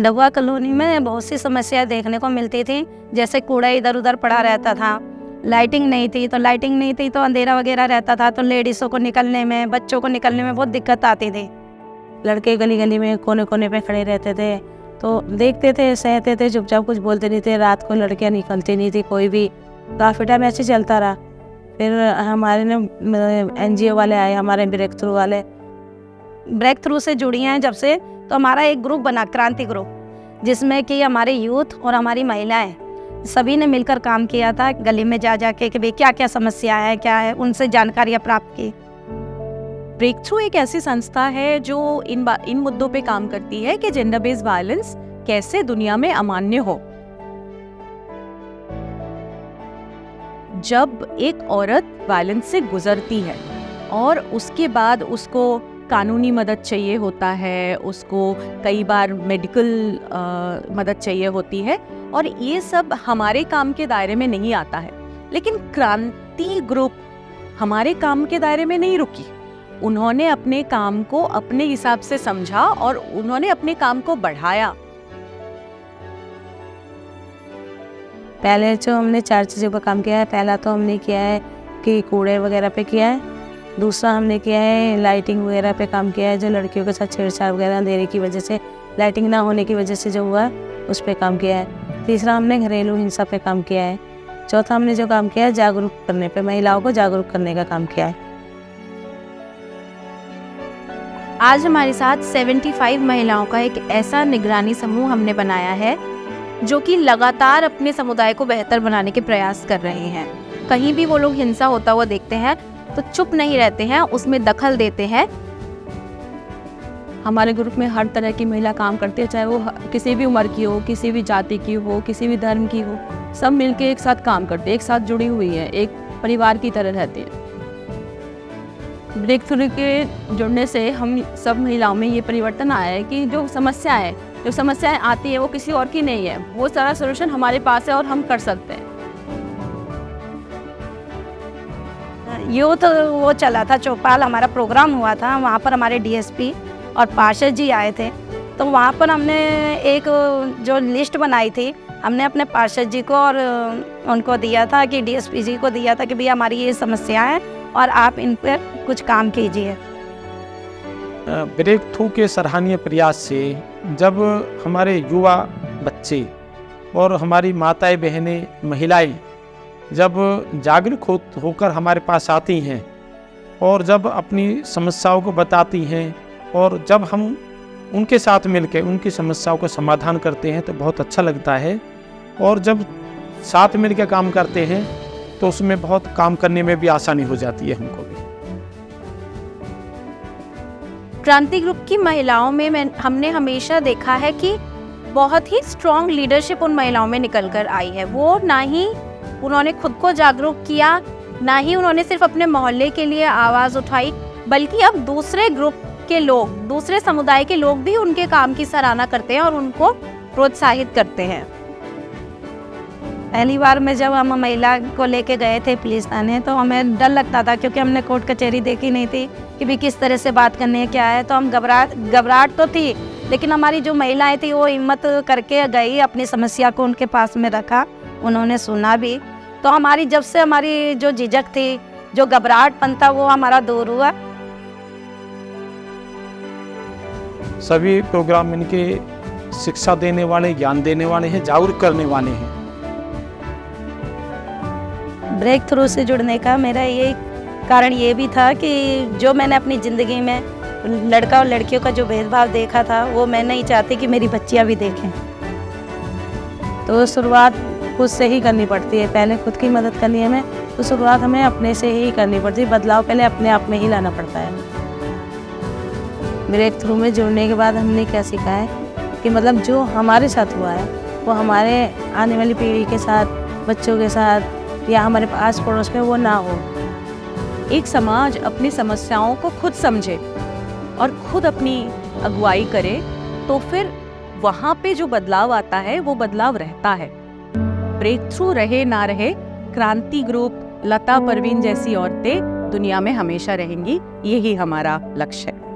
Dabua colony में बहुत सी समस्याएं देखने को मिलती थी, जैसे कूड़ा इधर उधर पड़ा रहता था, लाइटिंग नहीं थी तो अंधेरा वगैरह रहता था, तो लेडीज़ों को निकलने में, बच्चों को निकलने में बहुत दिक्कत आती थी। लड़के गली गली में कोने कोने पे खड़े रहते थे, तो देखते थे, सहते थे, चुपचाप कुछ बोलते नहीं थे। रात को लड़कियां निकलती नहीं थी कोई भी। काफ़ी टाइम ऐसे चलता रहा। फिर हमारे NGO वाले आए, हमारे ब्रेक थ्रू से जुड़ी हैं जब से, तो हमारा एक ग्रुप बना, क्रांति ग्रुप, जिसमें कि हमारे यूथ और हमारी महिलाएं सभी ने मिलकर काम किया था। गली में जा के कि भाई क्या क्या समस्या है, क्या है, उनसे जानकारियाँ प्राप्त की। ब्रेक थ्रू एक ऐसी संस्था है जो इन मुद्दों पे काम करती है कि जेंडर बेस्ड वायलेंस कैसे दुनिया में अमान्य हो। जब एक औरत वायलेंस से गुजरती है और उसके बाद उसको कानूनी मदद चाहिए होता है, उसको कई बार मेडिकल मदद चाहिए होती है, और ये सब हमारे काम के दायरे में नहीं आता है। लेकिन क्रांति ग्रुप हमारे काम के दायरे में नहीं रुकी। उन्होंने अपने काम को अपने हिसाब से समझा और उन्होंने अपने काम को बढ़ाया। पहले जो हमने 4 चीज़ों पर काम किया है, पहला तो हमने किया है कि कूड़े वगैरह पे किया है। दूसरा हमने किया है लाइटिंग वगैरह पे काम किया है, जो लड़कियों के साथ छेड़छाड़ वगैरह अंधेरे की वजह से, लाइटिंग ना होने की वजह से जो हुआ उस पे काम किया है। तीसरा हमने घरेलू हिंसा पे काम किया है। चौथा हमने जो काम किया है जागरूक करने पे, महिलाओं को जागरूक करने का काम किया है। आज हमारे साथ 75 महिलाओं का एक ऐसा निगरानी समूह हमने बनाया है जो कि लगातार अपने समुदाय को बेहतर बनाने के प्रयास कर रहे हैं। कहीं भी वो लोग हिंसा होता हुआ देखते हैं तो चुप नहीं रहते हैं, उसमें दखल देते हैं। हमारे ग्रुप में हर तरह की महिला काम करती है, चाहे वो किसी भी उम्र की हो, किसी भी जाति की हो, किसी भी धर्म की हो, सब मिलके एक साथ काम करते हैं, एक साथ जुड़ी हुई है, एक परिवार की तरह रहती है। ब्रेक थ्रू के जुड़ने से हम सब महिलाओं में ये परिवर्तन आया है कि जो समस्याएं आती है वो किसी और की नहीं है, वो सारा सोल्यूशन हमारे पास है और हम कर सकते हैं। यूथ वो चला था, चौपाल हमारा प्रोग्राम हुआ था, वहाँ पर हमारे DSP और पार्षद जी आए थे। तो वहाँ पर हमने एक जो लिस्ट बनाई थी, हमने अपने पार्षद जी को और उनको दिया था कि DSP जी को दिया था कि भैया हमारी ये समस्या है और आप इन पर कुछ काम कीजिए। ब्रेक थ्रू के सराहनीय प्रयास से जब हमारे युवा बच्चे और हमारी माताएं बहनें महिलाएं जब जागरूक होकर हमारे पास आती हैं और जब अपनी समस्याओं को बताती हैं और जब हम उनके साथ मिलकर उनकी समस्याओं का समाधान करते हैं तो बहुत अच्छा लगता है। और जब साथ मिलकर काम करते हैं तो उसमें बहुत काम करने में भी आसानी हो जाती है हमको भी। क्रांति ग्रुप की महिलाओं में हमने हमेशा देखा है कि बहुत ही स्ट्रॉन्ग लीडरशिप उन महिलाओं में निकल कर आई है। वो ना ही उन्होंने खुद को जागरूक किया, ना ही उन्होंने सिर्फ अपने मोहल्ले के लिए आवाज़ उठाई, बल्कि अब दूसरे ग्रुप के लोग, दूसरे समुदाय के लोग भी उनके काम की सराहना करते हैं और उनको प्रोत्साहित करते हैं। पहली बार में जब हम महिला को लेके गए थे पुलिस थाने, तो हमें डर लगता था क्योंकि हमने कोर्ट कचहरी देखी नहीं थी कि भी किस तरह से बात करनी है, क्या है। तो हम घबराहट तो थी, लेकिन हमारी जो महिलाएं थी वो हिम्मत करके गई, अपनी समस्या को उनके पास में रखा, उन्होंने सुना भी। तो हमारी जब से हमारी जो झिझक थी, जो घबराहटपन था, वो हमारा दूर हुआ। सभी प्रोग्राम इनके शिक्षा देने वाले, ज्ञान देने वाले हैं, जागरूक करने वाले हैं। ब्रेक थ्रू से जुड़ने का मेरा ये कारण ये भी था कि जो मैंने अपनी ज़िंदगी में लड़का और लड़कियों का जो भेदभाव देखा था, वो मैं नहीं चाहती कि मेरी बच्चियां भी देखें। तो शुरुआत खुद से ही करनी पड़ती है। पहले खुद की मदद करनी है हमें, तो शुरुआत हमें अपने से ही करनी पड़ती है। बदलाव पहले अपने आप में ही लाना पड़ता है। ब्रेक थ्रू में जुड़ने के बाद हमने क्या सीखा है कि मतलब जो हमारे साथ हुआ है वो हमारे आने वाली पीढ़ी के साथ, बच्चों के साथ या हमारे आस पड़ोस में वो ना हो। एक समाज अपनी समस्याओं को खुद समझे और खुद अपनी अगुवाई करे, तो फिर वहाँ पे जो बदलाव आता है वो बदलाव रहता है। ब्रेक थ्रू रहे ना रहे, क्रांति ग्रुप, लता परवीन जैसी औरतें दुनिया में हमेशा रहेंगी। यही हमारा लक्ष्य है।